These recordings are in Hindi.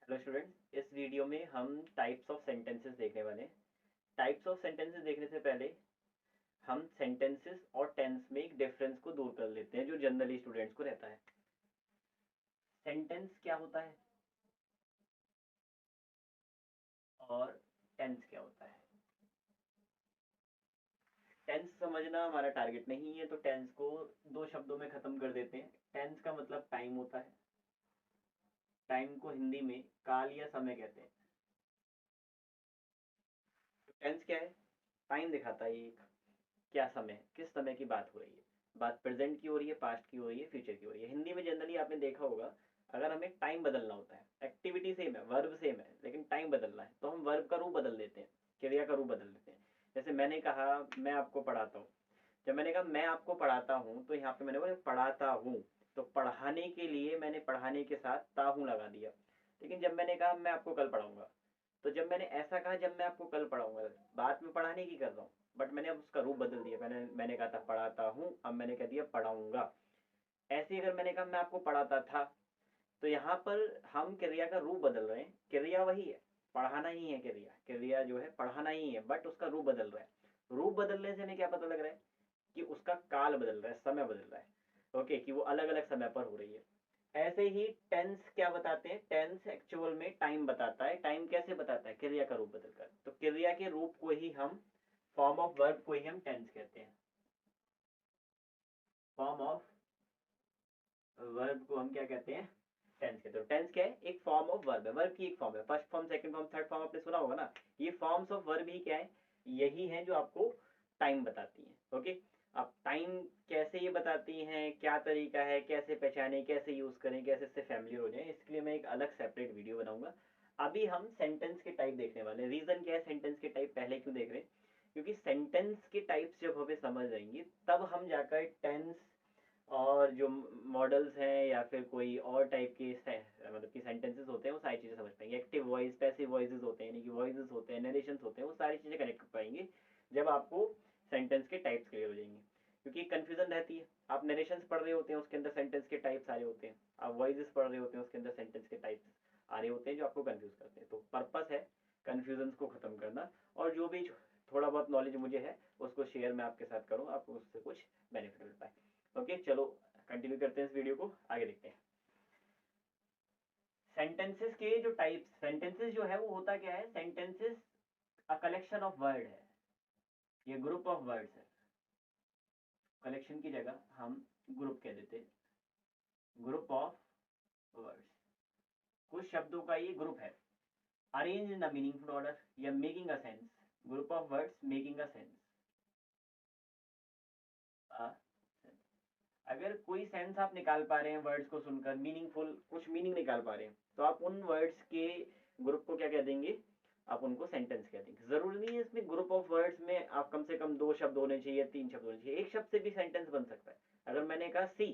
हेलो स्टूडेंट्स, इस वीडियो में हम टाइप्स ऑफ सेंटेंसेस देखने वाले हैं। टाइप्स ऑफ सेंटेंसेस देखने से पहले हम सेंटेंसेस और टेंस में एक डिफरेंस को दूर कर लेते हैं जो जनरली स्टूडेंट्स को रहता है। सेंटेंस क्या होता है और टेंस क्या होता है। टेंस समझना हमारा टारगेट नहीं है, तो टेंस को दो शब्दों में खत्म कर देते हैं। टेंस का मतलब टाइम होता है। टाइम को हिंदी में काल या समय कहते हैं। तो टेंस क्या है? टाइम दिखाता है एक, क्या समय, किस समय की बात हो रही है। बात प्रेजेंट की हो रही है, पास्ट की हो रही है, फ्यूचर की हो रही है। हिंदी में जनरली आपने देखा होगा, अगर हमें टाइम बदलना होता है, एक्टिविटी सेम है, वर्ब सेम है, लेकिन टाइम बदलना है तो हम वर्ब का रूप बदल देते हैं, क्रिया का रूप बदल देते हैं। जैसे मैंने कहा मैं आपको पढ़ाता हूँ। जब मैंने कहा मैं आपको पढ़ाता हूँ, तो यहाँ पे मैंने बोला पढ़ाता हूँ। तो पढ़ाने के लिए मैंने पढ़ाने के साथ ता हूँ लगा दिया। लेकिन जब मैंने कहा मैं आपको कल पढ़ाऊंगा, तो जब मैंने ऐसा कहा जब मैं आपको कल पढ़ाऊंगा, बात में पढ़ाने की कर रहा हूँ, बट मैंने अब उसका रूप बदल दिया। मैंने कहा था पढ़ाता हूँ, अब मैंने कह दिया पढ़ाऊंगा। ऐसे ही अगर मैंने कहा मैं आपको पढ़ाता था, तो यहाँ पर हम क्रिया का रूप बदल रहे हैं। क्रिया वही है, पढ़ाना ही है। क्रिया क्रिया जो है पढ़ाना ही है, बट उसका रूप बदल रहा है। रूप बदलने से हमें क्या पता लग रहा है कि उसका काल बदल रहा है, समय बदल रहा है। ओके, कि वो अलग अलग समय पर हो रही है। ऐसे ही टेंस क्या बताते हैं? टेंस एक्चुअल में टाइम बताता है। टाइम कैसे बताता है? क्रिया का रूप बदलकर। तो क्रिया के रूप को ही हम, फॉर्म ऑफ वर्ब को ही हम टेंस कहते हैं। फॉर्म ऑफ वर्ब को हम क्या कहते हैं? टेंस कहते हैं। टेंस क्या है? एक फॉर्म ऑफ वर्ब है। वर्ब की एक फॉर्म है। First form, second form, third form आपने सुना होगा ना। ये फॉर्म्स ऑफ वर्ब ही क्या है? यही है जो आपको टाइम बताती हैं। ओके, अब टाइम कैसे ये बताती हैं, क्या तरीका है, कैसे पहचाने, कैसे यूज करें, कैसे इससे फैमिलियर हो जाए, इसके लिए मैं एक अलग सेपरेट वीडियो बनाऊंगा। अभी हम सेंटेंस के टाइप देखने वाले हैं। रीजन क्या है सेंटेंस के टाइप पहले क्यों देख रहे हैं? क्योंकि सेंटेंस के टाइप्स जब हमें समझ आएंगे, तब हम जाकर टेंस और जो मॉडल्स हैं या फिर कोई और टाइप के मतलब कि सेंटेंसेस होते हैं, वो सारी चीज़ें समझ पाएंगे। एक्टिव वॉइस, पैसिव वॉइसेस होते हैं, यानी कि वॉइसेस होते हैं, नरेशंस होते हैं, वो सारी चीज़ें कनेक्ट कर पाएंगे जब आपको सेंटेंस के टाइप्स क्लियर हो जाएंगे। क्योंकि कन्फ्यूजन रहती है, आप नरेशंस पढ़ रहे होते हैं, उसके अंदर सेंटेंस के टाइप्स आ रहे होते हैं। आप वॉइसेस पढ़ रहे होते हैं, उसके अंदर सेंटेंस के टाइप्स आ रहे होते हैं जो आपको कन्फ्यूज करते हैं। तो पर्पस है कन्फ्यूजन को ख़त्म करना, और जो भी थोड़ा बहुत नॉलेज मुझे है उसको शेयर मैं आपके साथ करूँ, आपको उससे कुछ बेनिफिट मिल पाए। ओके, चलो कंटिन्यू करते हैं इस वीडियो को, आगे देखते हैं। सेंटेंसेस के जो टाइप्स, सेंटेंसेस जो है वो होता क्या है? Sentences a collection of word है, ये ग्रुप ऑफ वर्ड्स है। कलेक्शन की जगह हम ग्रुप कह देते हैं, ग्रुप ऑफ वर्ड्स। कुछ शब्दों का ये ग्रुप है, arrange in a meaningful order या making a sense. Group of words making a sense. अगर कोई सेंस आप निकाल पा रहे हैं वर्ड्स को सुनकर, मीनिंगफुल कुछ मीनिंग निकाल पा रहे हैं, तो आप उन वर्ड्स के ग्रुप को क्या कह देंगे? आप उनको सेंटेंस कह देंगे। जरूरी नहीं है इसमें ग्रुप ऑफ वर्ड्स में आप कम से कम दो शब्द होने चाहिए, तीन शब्द होने चाहिए। एक शब्द से भी सेंटेंस बन सकता है। अगर मैंने कहा सी,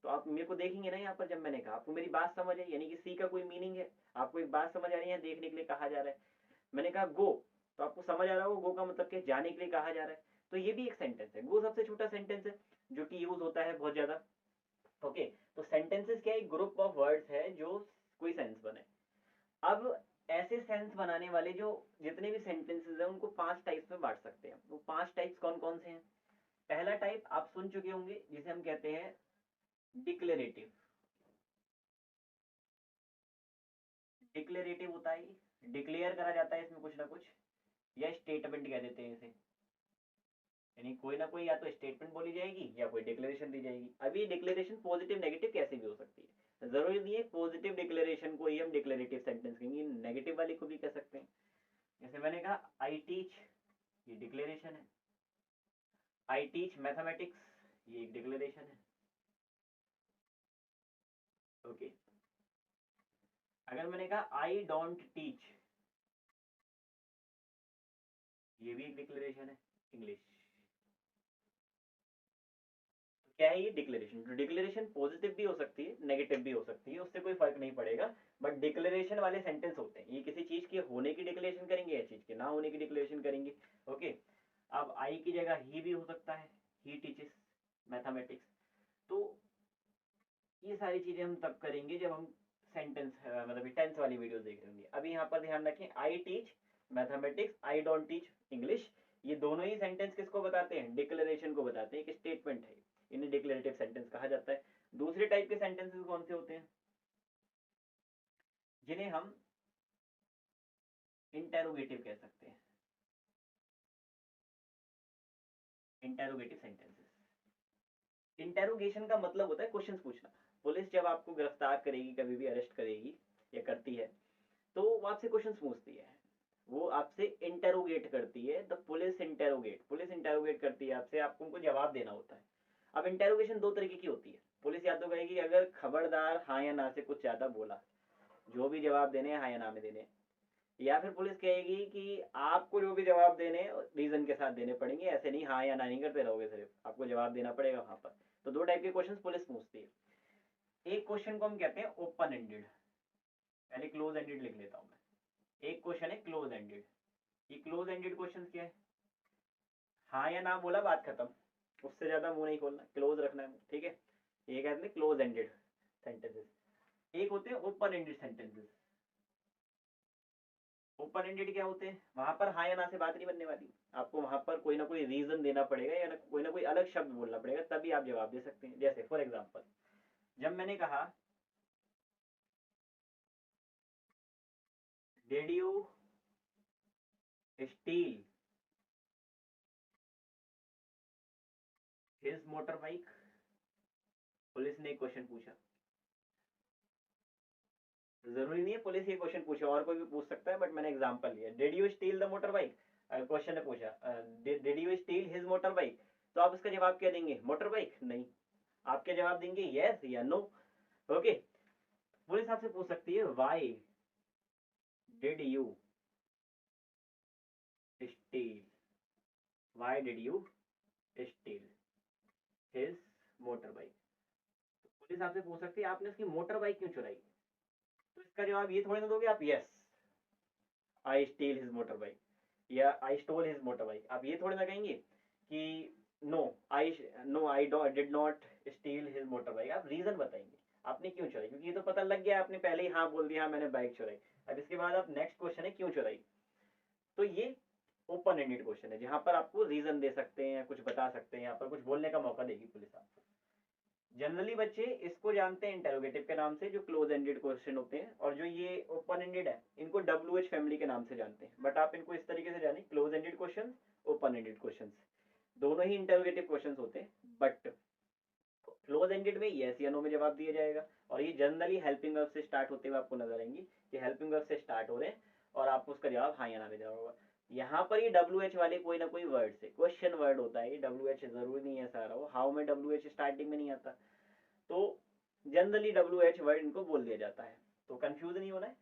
तो आप मेरे को देखेंगे ना यहाँ पर, जब मैंने कहा आपको मेरी बात समझ आई, यानी कि सी का कोई मीनिंग है, आपको एक बात समझ आ रही है, देखने के लिए कहा जा रहा है। मैंने कहा गो, तो आपको समझ आ रहा होगा गो का मतलब क्या, जाने के लिए कहा जा रहा है। तो ये भी एक सेंटेंस है। गो सबसे छोटा सेंटेंस है जो कि यूज होता है बहुत ज्यादा। ओके, तो सेंटेंसेस क्या, एक ग्रुप ऑफ वर्ड्स है जो कोई सेंस बने। अब ऐसे सेंस बनाने वाले जो जितने भी सेंटेंसेस हैं उनको पांच टाइप्स में बांट सकते हैं। वो पांच टाइप्स कौन कौन से हैं? पहला टाइप आप सुन चुके होंगे, जिसे हम कहते हैं डिक्लेरेटिव। डिक्लेरेटिव होता है, डिक्लेयर करा जाता है इसमें कुछ ना कुछ, या स्टेटमेंट कह देते हैं इसे। यानी कोई ना कोई या तो स्टेटमेंट बोली जाएगी या कोई डिक्लेरेशन दी जाएगी। अभी डिक्लेरेशन पॉजिटिव नेगेटिव कैसे भी हो सकती है, जरूरी नहीं है पॉजिटिव डिक्लेरेशन को ही हम डिक्लेरेटिव सेंटेंस कहेंगे, नेगेटिव वाली को भी कह सकते हैं। जैसे मैंने कहा आई टीच, ये डिक्लेरेशन है। आई टीच मैथमेटिक्स, ये एक डिक्लेरेशन है। ओके, अगर मैंने कहा आई डोंट टीच, ये भी एक डिक्लेरेशन है, इंग्लिश। क्या है ये डिक्लेरेशन? तो डिक्लेरेशन पॉजिटिव भी हो सकती है, नेगेटिव भी हो सकती है, उससे कोई फर्क नहीं पड़ेगा। बट डिक्लेरेशन वाले सेंटेंस होते हैं, ये किसी चीज के होने की डिक्लेरेशन करेंगे या चीज के ना होने की डिक्लेरेशन करेंगे। ओके, अब आई की जगह ही भी हो सकता है, ही टीचेस मैथमेटिक्स। तो ये सारी चीजें हम तब करेंगे जब हम सेंटेंस मतलब 10th वाली वीडियो देख रहे होंगे। अभी यहाँ पर ध्यान रखें, I teach mathematics, I don't teach English, ये दोनों ही सेंटेंस किसको बताते हैं? डिक्लेरेशन को बताते हैं, एक स्टेटमेंट है, इन्हें डिक्लेरेटिव सेंटेंस कहा जाता है। दूसरे टाइप के सेंटेंसेस कौन से होते हैं? जिन्हें हम इंटेरोगेटिव कह सकते हैं, इंटेरोगेटिव सेंटेंसेस। इंटेरोगेशन का मतलब होता है क्वेश्चन पूछना। पुलिस जब आपको गिरफ्तार करेगी, कभी भी अरेस्ट करेगी या करती है, तो वो आपसे क्वेश्चन पूछती है, वो आपसे इंटेरोगेट करती है। The police interrogate, police interrogate करती है आपसे, आपको उनको जवाब देना होता है। अब इंटेरोगेशन दो तरीके की होती है। पुलिस या तो कहेगी अगर खबरदार हाँ या ना से कुछ ज्यादा बोला, जो भी जवाब देने हैं हाँ या ना में देने, या फिर पुलिस कहेगी कि आपको जो भी जवाब देने रीजन के साथ देने पड़ेंगे, ऐसे नहीं हाँ या ना नहीं करते रहोगे, सिर्फ आपको जवाब देना पड़ेगा वहां पर। तो दो टाइप के क्वेश्चन पुलिस पूछती है। एक क्वेश्चन को हम कहते हैं ओपन एंडेड, पहले क्लोज एंडेड लिख लेता हूं मैं। एक क्वेश्चन है क्लोज एंडेड। ये क्लोज एंडेड क्वेश्चन क्या है? हाँ या ना बोला, बात खत्म, उससे ज्यादा मुंह नहीं खोलना, क्लोज रखना है, ठीक है। ये कहते हैं क्लोज एंडेड सेंटेंसेस। एक होते हैं open ended sentences. Open ended क्या होते हैं? वहां पर हाँ या ना से बात नहीं बनने वाली, आपको वहां पर कोई ना कोई रीजन देना पड़ेगा या ना कोई अलग शब्द बोलना पड़ेगा, तभी आप जवाब दे सकते हैं। जैसे फॉर एग्जांपल, जब मैंने कहा did you steel his motor bike, police ने एक क्वेश्चन पूछा। जरूरी नहीं है पुलिस ये क्वेश्चन पूछे, और कोई भी पूछ सकता है, बट मैंने एग्जांपल लिया, did you steel the motor bike. Question ने पूछा did you steel his motor bike, तो आप उसका जवाब क्या देंगे? Motor bike? नहीं, आप क्या जवाब देंगे? यस या नो। ओके। पुलिस आपसे पूछ सकती है why did you steel, why did you steel his motor bike. Police आपसे पूछ सकती है आपने उसकी मोटर बाइक क्यों चुराई, तो इसका जवाब ये थोड़ी ना दोगे आप, yes I steal his motorbike या I stole his motorbike. आप ये थोड़ी ना कहेंगे कि no I I did not steal his motorbike. आप रीजन बताएंगे आपने क्यों चुराई, क्योंकि ये तो पता लग गया, आपने पहले ही हाँ बोल दिया, हाँ मैंने बाइक चुराई। अब इसके बाद आप नेक्स्ट क्वेश्चन है क्यों चुराई। तो ये ओपन एंडेड क्वेश्चन है, जहां पर आपको रीजन दे सकते हैं, कुछ बता सकते हैं, यहाँ पर कुछ बोलने का मौका देगी पुलिस आपको। जनरली बच्चे इसको जानते हैं इंटेरोगेटिव के नाम से, जो क्लोज एंडेड क्वेश्चन होते हैं, और जो ये ओपन एंडेड है इनको WH फैमिली के नाम से जानते हैं। बट आप इनको इस तरीके से जाने, close ended question, open ended question, दोनों ही इंटेरोगेटिव क्वेश्चन होते हैं। बट क्लोज एंडेड में यस या नो में जवाब दिया जाएगा, और ये जनरली हेल्पिंग वर्ब से स्टार्ट होते हुए आपको नजर आएंगी कि हेल्पिंग वर्ब से स्टार्ट हो रहे हैं, और आपको उसका जवाब हाँ या ना में देना होगा। यहाँ पर ये WH वाले कोई ना कोई वर्ड से, क्वेश्चन वर्ड होता है ये, WH जरूरी नहीं है सारा हो, हाउ में WH स्टार्टिंग में नहीं आता, तो जनरली WH वर्ड इनको बोल दिया जाता है। तो कंफ्यूज नहीं होना है,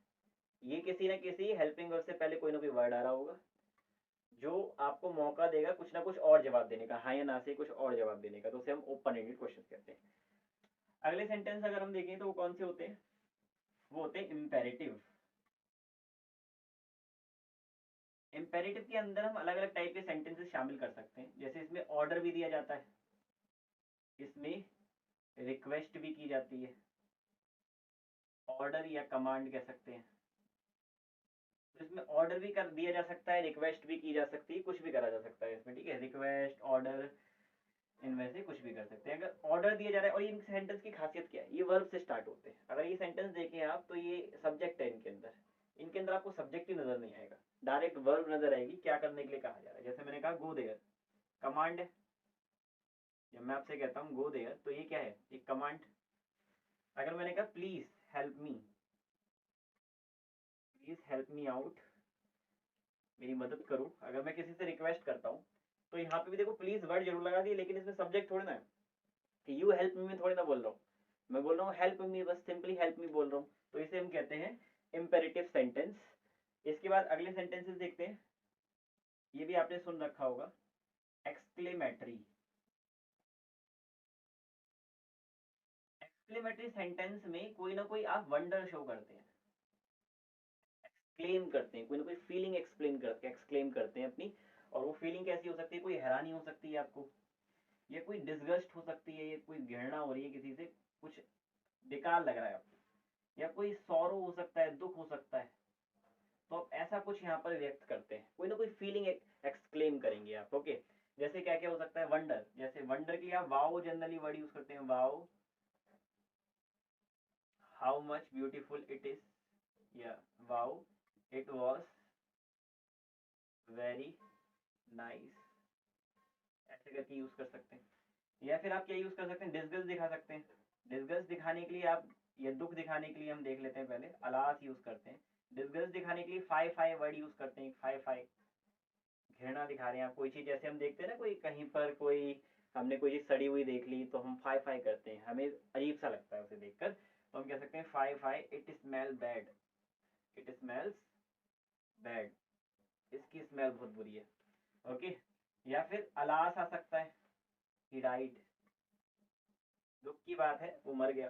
ये किसी ना किसी हेल्पिंग वर्ब से पहले कोई ना कोई वर्ड आ रहा होगा, जो आपको मौका देगा कुछ ना कुछ और जवाब देने का, हाँ या ना से कुछ और जवाब देने का, तो उसे हम ओपन एंडेड क्वेश्चन कहते हैं। अगले सेंटेंस अगर हम देखें तो वो कौन से होते हैं? वो होते हैं इम्पेरेटिव। इम्पेरेटिव के अंदर हम अलग अलग टाइप के सेंटेंसेस शामिल कर सकते हैं, जैसे इसमें ऑर्डर भी दिया जाता है, इसमें रिक्वेस्ट भी की जाती है, ऑर्डर या कमांड कह सकते हैं। तो इसमें ऑर्डर भी कर दिया जा सकता है, रिक्वेस्ट भी की जा सकती है, कुछ भी करा जा सकता है इसमें, ठीक है, रिक्वेस्ट ऑर्डर, इनमें से कुछ भी कर सकते हैं। अगर ऑर्डर दिया जा रहा है, और इन सेंटेंस की खासियत क्या है, ये वर्ब से स्टार्ट होते हैं। अगर ये सेंटेंस देखें आप तो ये सब्जेक्ट है, इनके अंदर आपको सब्जेक्ट ही नजर नहीं आएगा, डायरेक्ट वर्ब नजर आएगी, क्या करने के लिए कहा जा रहा है। जैसे मैंने कहा गो देयर, कमांड है। जब मैं आपसे कहता हूँ गो देयर, तो ये क्या है? एक कमांड। अगर मैंने कहा please help me, please help me out, मेरी मदद करो, अगर मैं किसी से रिक्वेस्ट करता हूँ, तो यहाँ पे भी देखो प्लीज वर्ड जरूर लगा दिए, लेकिन इसमें सब्जेक्ट थोड़ी ना है कि यू हेल्प मी में थोड़ी ना बोल रहा हूँ, मैं बोल रहा हूँ हेल्प मी, बस सिंपली हेल्प मी बोल रहा हूँ, तो इसे हम कहते हैं इम्पेरेटिव सेंटेंस। इसके बाद अगले सेंटेंसेस देखते हैं, ये भी आपने सुन रखा होगा, एक्सक्लेमेटरी। एक्सक्लेमेटरी सेंटेंस में कोई ना कोई आप वंडर शो करते हैं, क्लेम करते हैं, कोई ना कोई फीलिंग एक्सक्लेम करते हैं अपनी। और वो फीलिंग कैसी हो सकती है? कोई हैरानी हो सकती है आपको, या कोई डिसगस्ट हो सकती है, या कोई घृणा हो रही है किसी से, कुछ बेकार लग रहा है आपको, या कोई सौरो हो सकता है, दुख हो सकता है। तो आप ऐसा कुछ यहाँ पर व्यक्त करते हैं, कोई ना कोई फीलिंग एक्सक्लेम करेंगे आप। ओके, जैसे क्या क्या हो सकता है, वंडर, जैसे वंडर के लिए आप वाओ जनरली वर्ड यूज करते हैं, wow how much beautiful it is, या wow it was very nice, ऐसे करके यूज कर सकते हैं। या फिर आप क्या यूज कर सकते हैं, डिस्गस्ट दिखा सकते हैं। डिस्गस्ट दिखाने के लिए आप, ये दुख दिखाने के लिए हम देख लेते हैं पहले, अलास यूज करते हैं। डिस्गस्ट दिखाने के लिए फाई फाई वर्ड यूज करते हैं, फाई फाई, घृणा दिखा रहे हैं आप कोई चीज, जैसे हम देखते हैं ना कोई कहीं पर कोई, हमने कोई चीज सड़ी हुई देख ली तो हम फाई फाई करते हैं, हमें अजीब सा लगता है उसे देखकर, तो हम कह सकते हैं fie fie it smell bad, it smells bad, इसकी स्मेल बहुत बुरी है। ओके, या फिर अलास आ सकता है, ही डाइड, दुख की बात है वो मर गया।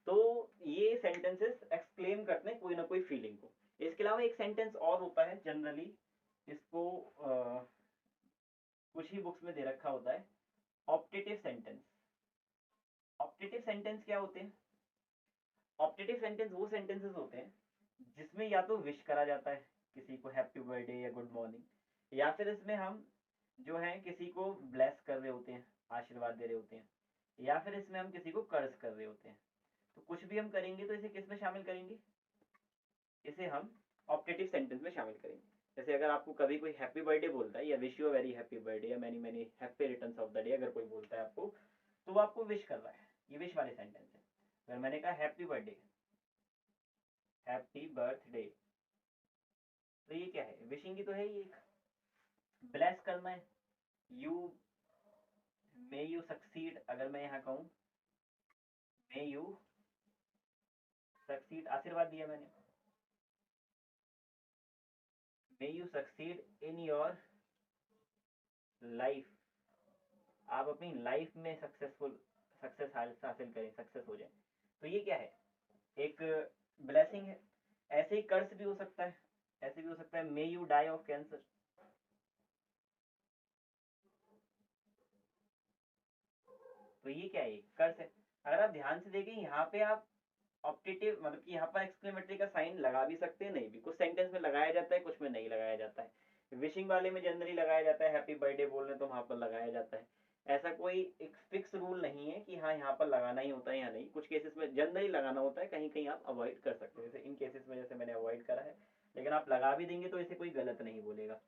तो ये सेंटेंसेस एक्सप्लेन करते हैं कोई ना कोई फीलिंग को। इसके अलावा एक सेंटेंस और होता है जनरली, इसको कुछ ही बुक्स में दे रखा होता है, ऑप्टेटिव सेंटेंस। ऑप्टेटिव सेंटेंस क्या होते हैं, ऑप्टेटिव सेंटेंस वो सेंटेंसेस होते हैं जिसमें या तो विश करा जाता है किसी को हैप्पी बर्थडे या गुड मॉर्निंग, या फिर इसमें हम जो है किसी को ब्लेस कर रहे होते हैं, आशीर्वाद दे रहे होते हैं, या फिर इसमें हम किसी को कर्ज कर रहे होते हैं। तो कुछ भी हम करेंगे तो इसे किस में शामिल करेंगे, इसे हम ऑप्टेटिव सेंटेंस में शामिल करेंगे। जैसे अगर आपको कभी कोई हैप्पी बर्थडे बोलता है, या wish you a very happy birthday, या many many happy returns of the day, अगर कोई बोलता है आपको, तो वो आपको विश कर रहा है, ये विश वाले सेंटेंस है। अगर मैंने कहा हैप्पी बर्थडे, हैप्पी बर्थडे, तो ये क्या है, विशिंग ही तो है ये। ब्लेस करना है, यू मे यू सक्सीड, अगर मैं यहाँ कहूँ मे यू सक्सीड, आशीर्वाद दिया मैंने, may you succeed in your life, आप अपनी लाइफ में सक्सेस हासिल करें, सक्सेस हो जाए। तो ये क्या है, एक ब्लेसिंग है। ऐसे ही कर्ज भी हो सकता है, ऐसे भी हो सकता है may you die of cancer. तो ये क्या है, कर्ज है। अगर आप ध्यान से देखें यहाँ पे आप ऑप्टेटिव मतलब कि यहाँ पर एक्सक्लेमेटरी का साइन लगा भी सकते हैं, नहीं भी, कुछ सेंटेंस में लगाया जाता है, कुछ में नहीं लगाया जाता है। विशिंग वाले में जनरली लगाया जाता है, हैप्पी बर्थडे बोल रहे तो वहां पर लगाया जाता है। ऐसा कोई एक फिक्स रूल नहीं है कि हाँ यहाँ पर लगाना ही होता है या नहीं, कुछ केसेस में जनरली लगाना होता है, कहीं कहीं आप अवॉइड कर सकते हैं, जैसे इन केसेस में जैसे मैंने अवॉइड करा है, लेकिन आप लगा भी देंगे तो इसे कोई गलत नहीं बोलेगा।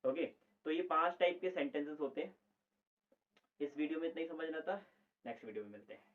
ओके, तो ये 5 टाइप के सेंटेंसेस होते हैं। इस वीडियो में इतना ही समझना था, नेक्स्ट वीडियो में मिलते हैं।